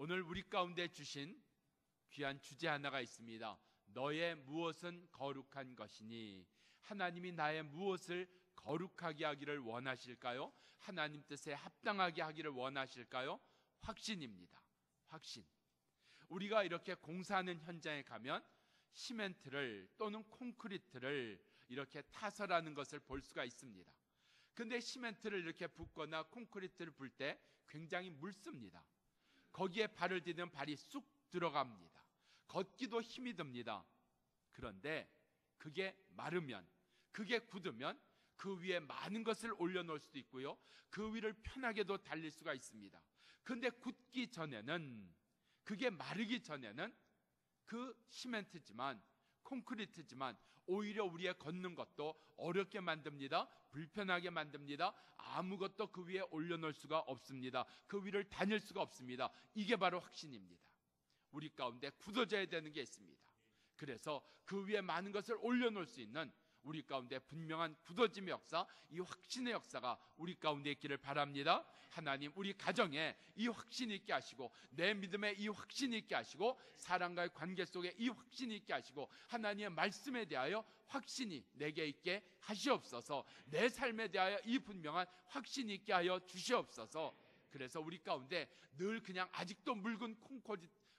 오늘 우리 가운데 주신 귀한 주제 하나가 있습니다. 너의 무엇은 거룩한 것이니. 하나님이 나의 무엇을 거룩하게 하기를 원하실까요? 하나님 뜻에 합당하게 하기를 원하실까요? 확신입니다. 확신. 우리가 이렇게 공사하는 현장에 가면 시멘트를 또는 콘크리트를 이렇게 타설하는 것을 볼 수가 있습니다. 근데 시멘트를 이렇게 붓거나 콘크리트를 불 때 굉장히 묽습니다. 거기에 발을 디디면 발이 쑥 들어갑니다. 걷기도 힘이 듭니다. 그런데 그게 마르면, 그게 굳으면 그 위에 많은 것을 올려놓을 수도 있고요, 그 위를 편하게도 달릴 수가 있습니다. 그런데 굳기 전에는, 그게 마르기 전에는 그 시멘트지만, 콘크리트지만 오히려 우리의 걷는 것도 어렵게 만듭니다. 불편하게 만듭니다. 아무것도 그 위에 올려놓을 수가 없습니다. 그 위를 다닐 수가 없습니다. 이게 바로 확신입니다. 우리 가운데 굳어져야 되는 게 있습니다. 그래서 그 위에 많은 것을 올려놓을 수 있는 우리 가운데 분명한 굳어짐의 역사, 이 확신의 역사가 우리 가운데 있기를 바랍니다. 하나님, 우리 가정에 이 확신이 있게 하시고, 내 믿음에 이 확신이 있게 하시고, 사람과의 관계 속에 이 확신이 있게 하시고, 하나님의 말씀에 대하여 확신이 내게 있게 하시옵소서. 내 삶에 대하여 이 분명한 확신이 있게 하여 주시옵소서. 그래서 우리 가운데 늘 그냥 아직도 묽은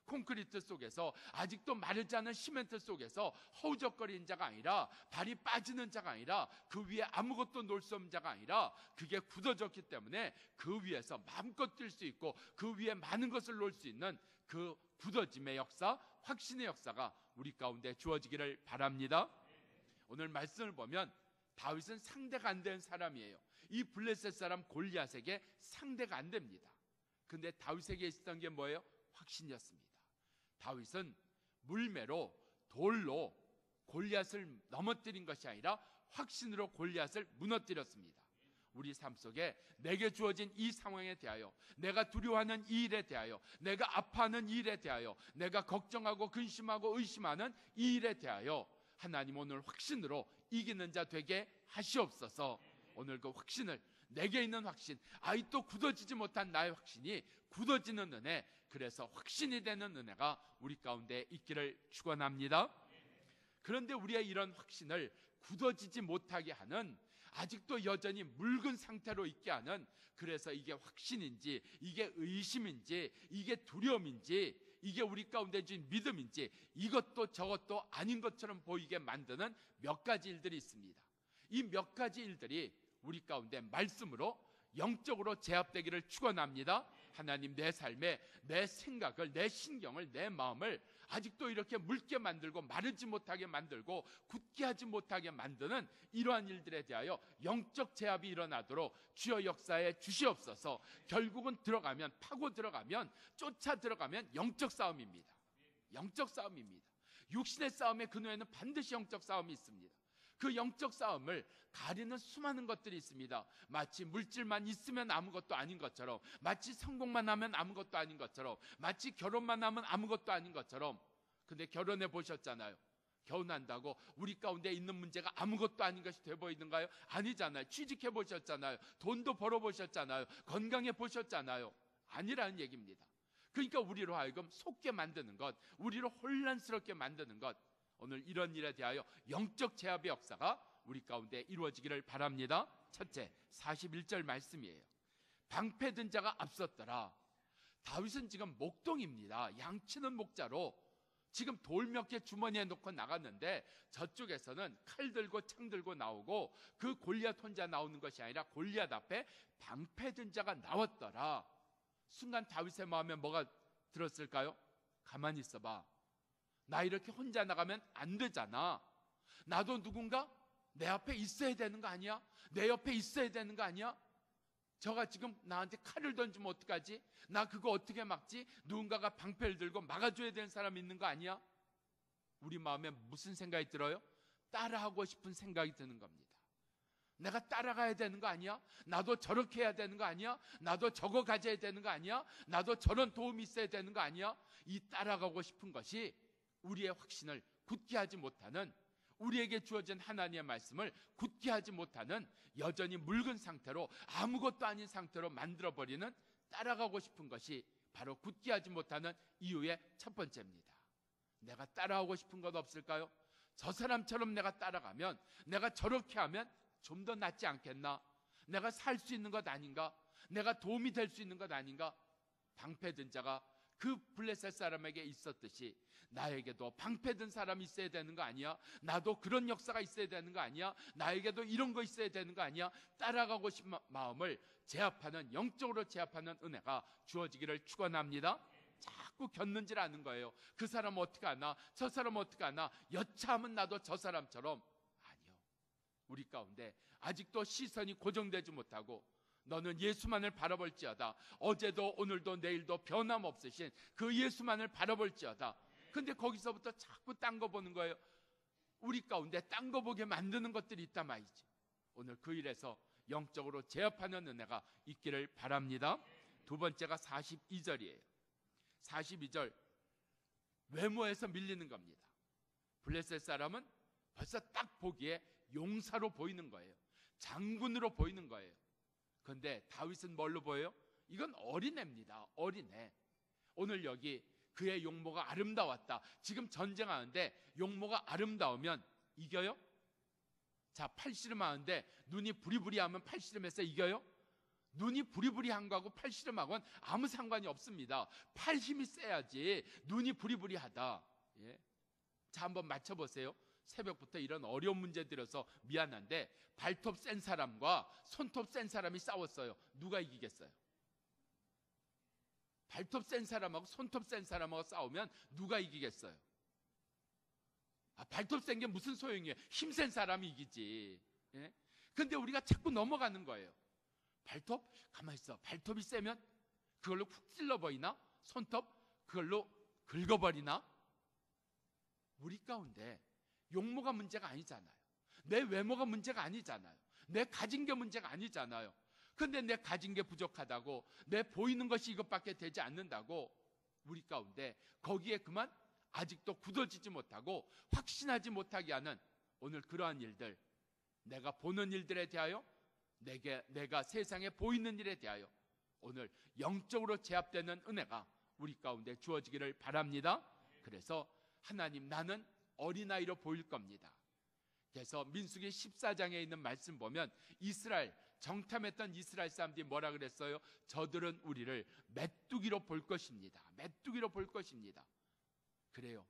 콘크리트 속에서, 아직도 마르지 않은 시멘트 속에서 허우적거리는 자가 아니라, 발이 빠지는 자가 아니라, 그 위에 아무것도 놓을 수 없는 자가 아니라, 그게 굳어졌기 때문에 그 위에서 마음껏 뛸 수 있고, 그 위에 많은 것을 놓을 수 있는 그 굳어짐의 역사, 확신의 역사가 우리 가운데 주어지기를 바랍니다. 오늘 말씀을 보면 다윗은 상대가 안 되는 사람이에요. 이 블레셋 사람 골리앗에게 상대가 안 됩니다. 근데 다윗에게 있었던 게 뭐예요? 확신이었습니다. 다윗은 물매로, 돌로 골리앗을 넘어뜨린 것이 아니라 확신으로 골리앗을 무너뜨렸습니다. 우리 삶 속에 내게 주어진 이 상황에 대하여, 내가 두려워하는 이 일에 대하여, 내가 아파하는 이 일에 대하여, 내가 걱정하고 근심하고 의심하는 이 일에 대하여 하나님 오늘 확신으로 이기는 자 되게 하시옵소서. 오늘 그 확신을, 내게 있는 확신, 아직도 굳어지지 못한 나의 확신이 굳어지는 은혜, 그래서 확신이 되는 은혜가 우리 가운데 있기를 축원합니다. 그런데 우리의 이런 확신을 굳어지지 못하게 하는, 아직도 여전히 묽은 상태로 있게 하는, 그래서 이게 확신인지, 이게 의심인지, 이게 두려움인지, 이게 우리 가운데 주인 믿음인지, 이것도 저것도 아닌 것처럼 보이게 만드는 몇 가지 일들이 있습니다. 이 몇 가지 일들이 우리 가운데 말씀으로 영적으로 제압되기를 축원합니다. 하나님, 내 삶에 내 생각을, 내 신경을, 내 마음을 아직도 이렇게 묽게 만들고 마르지 못하게 만들고 굳게 하지 못하게 만드는 이러한 일들에 대하여 영적 제압이 일어나도록 주여 역사에 주시옵소서. 결국은 들어가면, 파고 들어가면, 쫓아 들어가면 영적 싸움입니다. 영적 싸움입니다. 육신의 싸움의 근원에는 반드시 영적 싸움이 있습니다. 그 영적 싸움을 가리는 수많은 것들이 있습니다. 마치 물질만 있으면 아무것도 아닌 것처럼, 마치 성공만 하면 아무것도 아닌 것처럼, 마치 결혼만 하면 아무것도 아닌 것처럼. 근데 결혼해 보셨잖아요. 결혼한다고 우리 가운데 있는 문제가 아무것도 아닌 것이 돼 보이는가요? 아니잖아요. 취직해 보셨잖아요. 돈도 벌어 보셨잖아요. 건강해 보셨잖아요. 아니라는 얘기입니다. 그러니까 우리로 하여금 속게 만드는 것, 우리로 혼란스럽게 만드는 것, 오늘 이런 일에 대하여 영적 제압의 역사가 우리 가운데 이루어지기를 바랍니다. 첫째, 41절 말씀이에요. 방패든 자가 앞섰더라. 다윗은 지금 목동입니다. 양치는 목자로 지금 돌 몇 개 주머니에 놓고 나갔는데, 저쪽에서는 칼 들고 창 들고 나오고, 그 골리앗 혼자 나오는 것이 아니라 골리앗 앞에 방패든 자가 나왔더라. 순간 다윗의 마음에 뭐가 들었을까요? 가만히 있어봐. 나 이렇게 혼자 나가면 안 되잖아. 나도 누군가 내 앞에 있어야 되는 거 아니야? 내 옆에 있어야 되는 거 아니야? 저가 지금 나한테 칼을 던지면 어떡하지? 나 그거 어떻게 막지? 누군가가 방패를 들고 막아줘야 되는 사람이 있는 거 아니야? 우리 마음에 무슨 생각이 들어요? 따라하고 싶은 생각이 드는 겁니다. 내가 따라가야 되는 거 아니야? 나도 저렇게 해야 되는 거 아니야? 나도 저거 가져야 되는 거 아니야? 나도 저런 도움이 있어야 되는 거 아니야? 이 따라가고 싶은 것이 우리의 확신을 굳게 하지 못하는, 우리에게 주어진 하나님의 말씀을 굳게 하지 못하는, 여전히 묽은 상태로, 아무것도 아닌 상태로 만들어버리는 따라가고 싶은 것이 바로 굳게 하지 못하는 이유의 첫 번째입니다. 내가 따라하고 싶은 것 없을까요? 저 사람처럼 내가 따라가면, 내가 저렇게 하면 좀 더 낫지 않겠나? 내가 살 수 있는 것 아닌가? 내가 도움이 될 수 있는 것 아닌가? 방패든 자가 그 블레셋 사람에게 있었듯이 나에게도 방패든 사람이 있어야 되는 거 아니야? 나도 그런 역사가 있어야 되는 거 아니야? 나에게도 이런 거 있어야 되는 거 아니야? 따라가고 싶은 마음을 제압하는, 영적으로 제압하는 은혜가 주어지기를 축원합니다. 자꾸 견는질 않은 거예요. 그 사람 어떻게 하나? 저 사람 어떻게 하나? 여차하면 나도 저 사람처럼. 아니요. 우리 가운데 아직도 시선이 고정되지 못하고 너는 예수만을 바라볼지어다. 어제도 오늘도 내일도 변함없으신 그 예수만을 바라볼지어다. 근데 거기서부터 자꾸 딴 거 보는 거예요. 우리 가운데 딴 거 보게 만드는 것들이 있단 말이지. 오늘 그 일에서 영적으로 제압하는 은혜가 있기를 바랍니다. 두 번째가 42절이에요. 42절, 외모에서 밀리는 겁니다. 블레셋 사람은 벌써 딱 보기에 용사로 보이는 거예요. 장군으로 보이는 거예요. 그런데 다윗은 뭘로 보여요? 이건 어린애입니다. 어린애. 오늘 여기 그의 용모가 아름다웠다. 지금 전쟁하는데 용모가 아름다우면 이겨요? 자, 팔씨름하는데 눈이 부리부리하면 팔씨름해서 이겨요? 눈이 부리부리한 거하고 팔씨름하고는 아무 상관이 없습니다. 팔 힘이 세야지. 눈이 부리부리하다. 예? 자, 한번 맞춰보세요. 새벽부터 이런 어려운 문제 들어서 미안한데 발톱 센 사람과 손톱 센 사람이 싸웠어요. 누가 이기겠어요? 발톱 센 사람하고 손톱 센 사람하고 싸우면 누가 이기겠어요? 발톱 센 게 무슨 소용이에요? 힘센 사람이 이기지. 예? 근데 우리가 자꾸 넘어가는 거예요. 발톱? 가만히 있어. 발톱이 세면 그걸로 쿡 찔러버리나? 손톱? 그걸로 긁어버리나? 우리 가운데 용모가 문제가 아니잖아요. 내 외모가 문제가 아니잖아요. 내 가진 게 문제가 아니잖아요. 근데 내 가진 게 부족하다고, 내 보이는 것이 이것밖에 되지 않는다고 우리 가운데 거기에 그만 아직도 굳어지지 못하고 확신하지 못하게 하는 오늘 그러한 일들, 내가 보는 일들에 대하여, 내가 세상에 보이는 일에 대하여 오늘 영적으로 제압되는 은혜가 우리 가운데 주어지기를 바랍니다. 그래서 하나님, 나는 어린아이로 보일 겁니다. 그래서 민수기 14장에 있는 말씀 보면 이스라엘, 정탐했던 이스라엘 사람들이 뭐라 그랬어요? 저들은 우리를 메뚜기로 볼 것입니다. 메뚜기로 볼 것입니다. 그래요.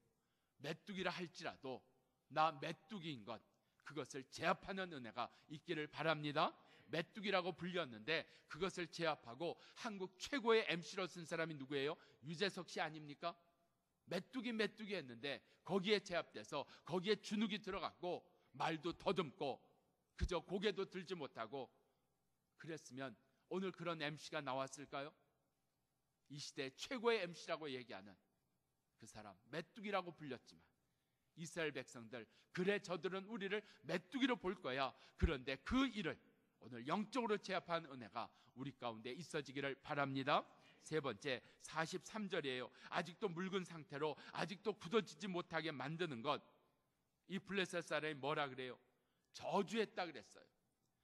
메뚜기라 할지라도 나 메뚜기인 것, 그것을 제압하는 은혜가 있기를 바랍니다. 메뚜기라고 불렸는데 그것을 제압하고 한국 최고의 MC로 쓴 사람이 누구예요? 유재석 씨 아닙니까? 메뚜기 했는데 거기에 제압돼서 거기에 주눅이 들어갔고 말도 더듬고 그저 고개도 들지 못하고 그랬으면 오늘 그런 MC가 나왔을까요? 이 시대 최고의 MC라고 얘기하는 그 사람, 메뚜기라고 불렸지만 이스라엘 백성들, 그래 저들은 우리를 메뚜기로 볼 거야. 그런데 그 일을 오늘 영적으로 제압한 은혜가 우리 가운데 있어지기를 바랍니다. 세 번째, 43절이에요. 아직도 묽은 상태로 아직도 굳어지지 못하게 만드는 것. 이 블레셋 사람이 뭐라 그래요? 저주했다 그랬어요.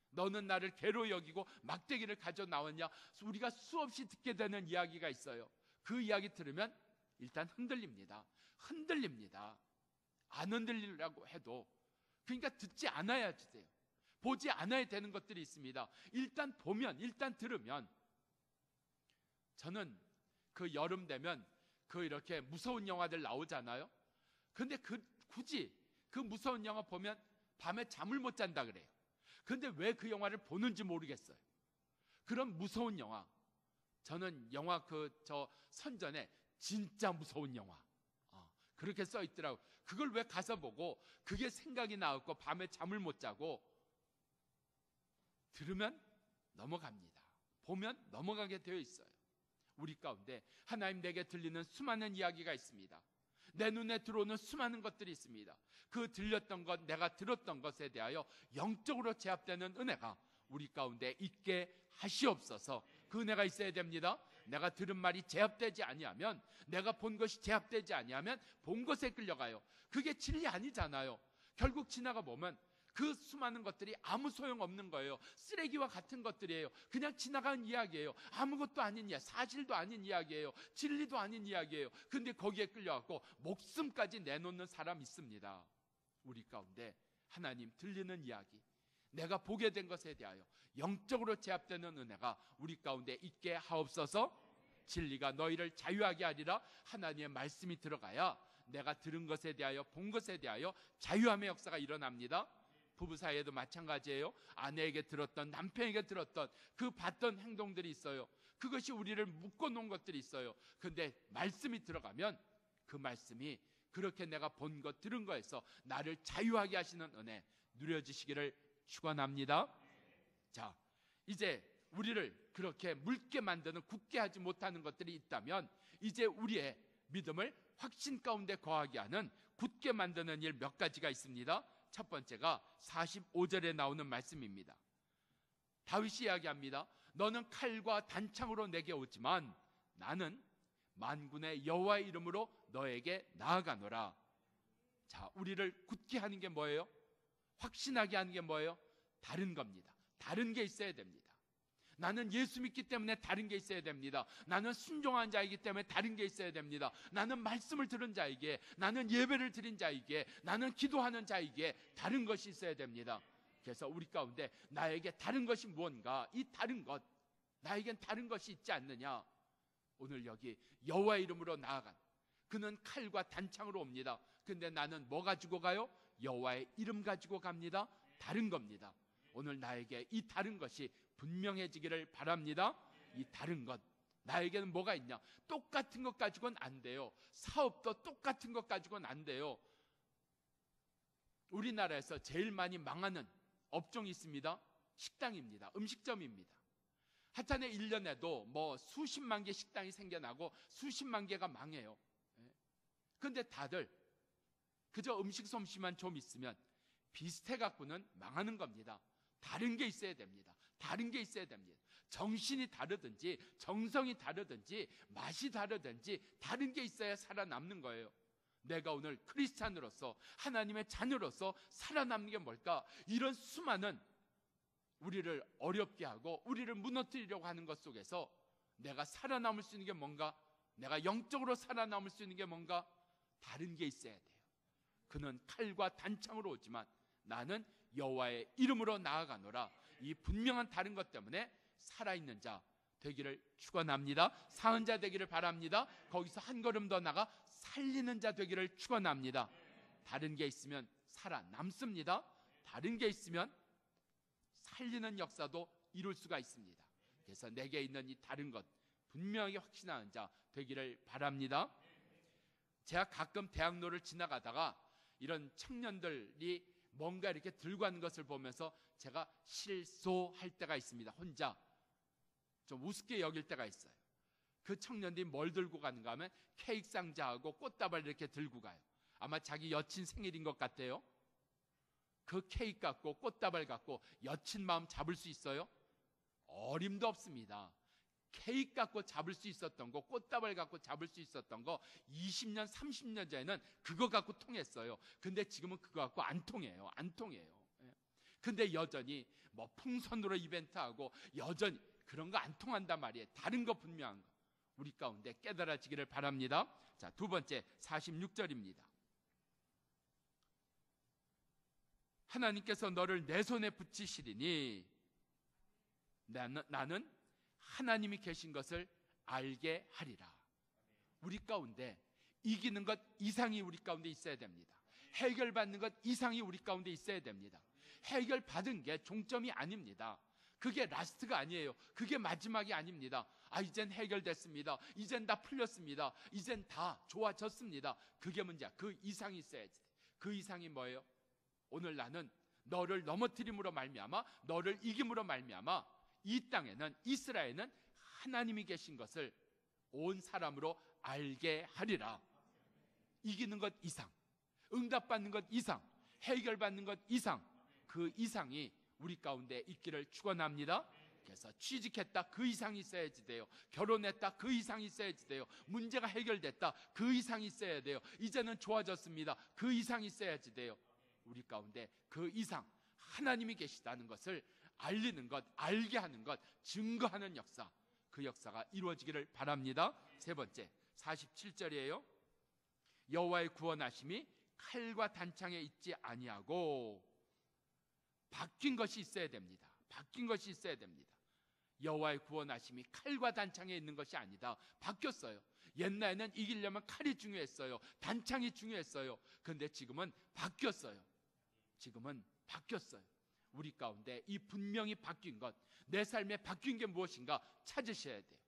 너는 나를 개로 여기고 막대기를 가져 나왔냐? 우리가 수없이 듣게 되는 이야기가 있어요. 그 이야기 들으면 일단 흔들립니다. 안 흔들리려고 해도, 그러니까 듣지 않아야 돼요. 보지 않아야 되는 것들이 있습니다. 일단 보면, 일단 들으면. 저는 그 여름 되면 그 이렇게 무서운 영화들 나오잖아요. 근데 굳이 그 무서운 영화 보면 밤에 잠을 못 잔다 그래요. 근데 왜 그 영화를 보는지 모르겠어요. 그런 무서운 영화, 저는 영화 저 선전에 진짜 무서운 영화 그렇게 써 있더라고요. 그걸 왜 가서 보고 그게 생각이 나고 밤에 잠을 못 자고. 들으면 넘어갑니다. 보면 넘어가게 되어 있어요. 우리 가운데 하나님, 내게 들리는 수많은 이야기가 있습니다. 내 눈에 들어오는 수많은 것들이 있습니다. 그 들렸던 것, 내가 들었던 것에 대하여 영적으로 제압되는 은혜가 우리 가운데 있게 하시옵소서. 그 은혜가 있어야 됩니다. 내가 들은 말이 제압되지 아니하면, 내가 본 것이 제압되지 아니하면 본 것에 끌려가요. 그게 진리 아니잖아요. 결국 지나가 보면 그 수많은 것들이 아무 소용없는 거예요. 쓰레기와 같은 것들이에요. 그냥 지나간 이야기예요. 아무것도 아닌 이야기, 사실도 아닌 이야기예요. 진리도 아닌 이야기예요. 근데 거기에 끌려갖고 목숨까지 내놓는 사람 있습니다. 우리 가운데 하나님 들리는 이야기, 내가 보게 된 것에 대하여 영적으로 제압되는 은혜가 우리 가운데 있게 하옵소서. 진리가 너희를 자유하게 하리라. 하나님의 말씀이 들어가야 내가 들은 것에 대하여, 본 것에 대하여 자유함의 역사가 일어납니다. 부부 사이에도 마찬가지예요. 아내에게 들었던, 남편에게 들었던 그 봤던 행동들이 있어요. 그것이 우리를 묶어놓은 것들이 있어요. 근데 말씀이 들어가면 그 말씀이 그렇게 내가 본 것, 들은 거에서 나를 자유하게 하시는 은혜 누려지시기를 축원합니다. 자, 이제 우리를 그렇게 묽게 만드는, 굳게 하지 못하는 것들이 있다면 이제 우리의 믿음을 확신 가운데 거하게 하는, 굳게 만드는 일 몇 가지가 있습니다. 첫 번째가 45절에 나오는 말씀입니다. 다윗이 이야기합니다. 너는 칼과 단창으로 내게 오지만 나는 만군의 여호와의 이름으로 너에게 나아가노라. 자, 우리를 굳게 하는 게 뭐예요? 확신하게 하는 게 뭐예요? 다른 겁니다. 다른 게 있어야 됩니다. 나는 예수 믿기 때문에 다른 게 있어야 됩니다. 나는 순종한 자이기 때문에 다른 게 있어야 됩니다. 나는 말씀을 들은 자이기에, 나는 예배를 드린 자이기에, 나는 기도하는 자이기에 다른 것이 있어야 됩니다. 그래서 우리 가운데 나에게 다른 것이 무언가, 이 다른 것, 나에겐 다른 것이 있지 않느냐. 오늘 여기 여호와의 이름으로 나아간 그는 칼과 단창으로 옵니다. 근데 나는 뭐 가지고 가요? 여호와의 이름 가지고 갑니다. 다른 겁니다. 오늘 나에게 이 다른 것이 분명해지기를 바랍니다. 이 다른 것, 나에게는 뭐가 있냐? 똑같은 것 가지고는 안 돼요. 사업도 똑같은 것 가지고는 안 돼요. 우리나라에서 제일 많이 망하는 업종이 있습니다. 식당입니다. 음식점입니다. 하찮은 1년에도 뭐 수십만 개 식당이 생겨나고 수십만 개가 망해요. 근데 다들 그저 음식 솜씨만 좀 있으면 비슷해 갖고는 망하는 겁니다. 다른 게 있어야 됩니다. 다른 게 있어야 됩니다. 정신이 다르든지 정성이 다르든지 맛이 다르든지 다른 게 있어야 살아남는 거예요. 내가 오늘 크리스찬으로서, 하나님의 자녀로서 살아남는 게 뭘까? 이런 수많은 우리를 어렵게 하고 우리를 무너뜨리려고 하는 것 속에서 내가 살아남을 수 있는 게 뭔가? 내가 영적으로 살아남을 수 있는 게 뭔가? 다른 게 있어야 돼요. 그는 칼과 단창으로 오지만 나는 여호와의 이름으로 나아가노라. 이 분명한 다른 것 때문에 살아있는 자 되기를 축원합니다. 사은 자 되기를 바랍니다. 거기서 한 걸음 더 나가 살리는 자 되기를 축원합니다. 다른 게 있으면 살아남습니다. 다른 게 있으면 살리는 역사도 이룰 수가 있습니다. 그래서 내게 있는 이 다른 것 분명하게 확신하는 자 되기를 바랍니다. 제가 가끔 대학로를 지나가다가 이런 청년들이 뭔가 이렇게 들고 가는 것을 보면서 제가 실소할 때가 있습니다. 혼자 좀 우습게 여길 때가 있어요. 그 청년들이 뭘 들고 가는가 하면 케이크 상자하고 꽃다발 이렇게 들고 가요. 아마 자기 여친 생일인 것 같아요. 그 케이크 갖고 꽃다발 갖고 여친 마음 잡을 수 있어요? 어림도 없습니다. 케이크 갖고 잡을 수 있었던 거, 꽃다발 갖고 잡을 수 있었던 거 20년, 30년 전에는 그거 갖고 통했어요. 근데 지금은 그거 갖고 안 통해요. 안 통해요. 근데 여전히 뭐 풍선으로 이벤트하고 여전히 그런 거 안 통한단 말이에요. 다른 거 분명한 거 우리 가운데 깨달아지기를 바랍니다. 자, 두 번째 46절입니다. 하나님께서 너를 내 손에 붙이시리니 나는 하나님이 계신 것을 알게 하리라. 우리 가운데 이기는 것 이상이 우리 가운데 있어야 됩니다. 해결받는 것 이상이 우리 가운데 있어야 됩니다. 해결받은 게 종점이 아닙니다. 그게 라스트가 아니에요. 그게 마지막이 아닙니다. 이젠 해결됐습니다. 이젠 다 풀렸습니다. 이젠 다 좋아졌습니다. 그게 문제야. 그 이상이 있어야지. 그 이상이 뭐예요? 오늘 나는 너를 넘어뜨림으로 말미암아, 너를 이김으로 말미암아 이 땅에는, 이스라엘은 하나님이 계신 것을 온 사람으로 알게 하리라. 이기는 것 이상, 응답받는 것 이상, 해결받는 것 이상, 그 이상이 우리 가운데 있기를 축원합니다. 그래서 취직했다, 그 이상이 있어야지 돼요. 결혼했다, 그 이상이 있어야지 돼요. 문제가 해결됐다, 그 이상이 있어야 돼요. 이제는 좋아졌습니다, 그 이상이 있어야지 돼요. 우리 가운데 그 이상, 하나님이 계시다는 것을 알리는 것, 알게 하는 것, 증거하는 역사, 그 역사가 이루어지기를 바랍니다. 세 번째, 47절이에요. 여호와의 구원하심이 칼과 단창에 있지 아니하고, 바뀐 것이 있어야 됩니다. 바뀐 것이 있어야 됩니다. 여호와의 구원하심이 칼과 단창에 있는 것이 아니다. 바뀌었어요. 옛날에는 이기려면 칼이 중요했어요. 단창이 중요했어요. 그런데 지금은 바뀌었어요. 지금은 바뀌었어요. 우리 가운데 이 분명히 바뀐 것, 내 삶에 바뀐 게 무엇인가 찾으셔야 돼요.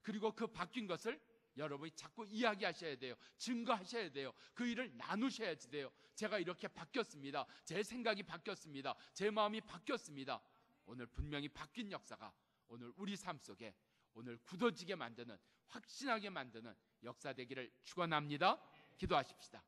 그리고 그 바뀐 것을 여러분이 자꾸 이야기하셔야 돼요. 증거하셔야 돼요. 그 일을 나누셔야 돼요. 제가 이렇게 바뀌었습니다. 제 생각이 바뀌었습니다. 제 마음이 바뀌었습니다. 오늘 분명히 바뀐 역사가 오늘 우리 삶 속에 오늘 굳어지게 만드는, 확신하게 만드는 역사 되기를 축원합니다. 기도하십시다.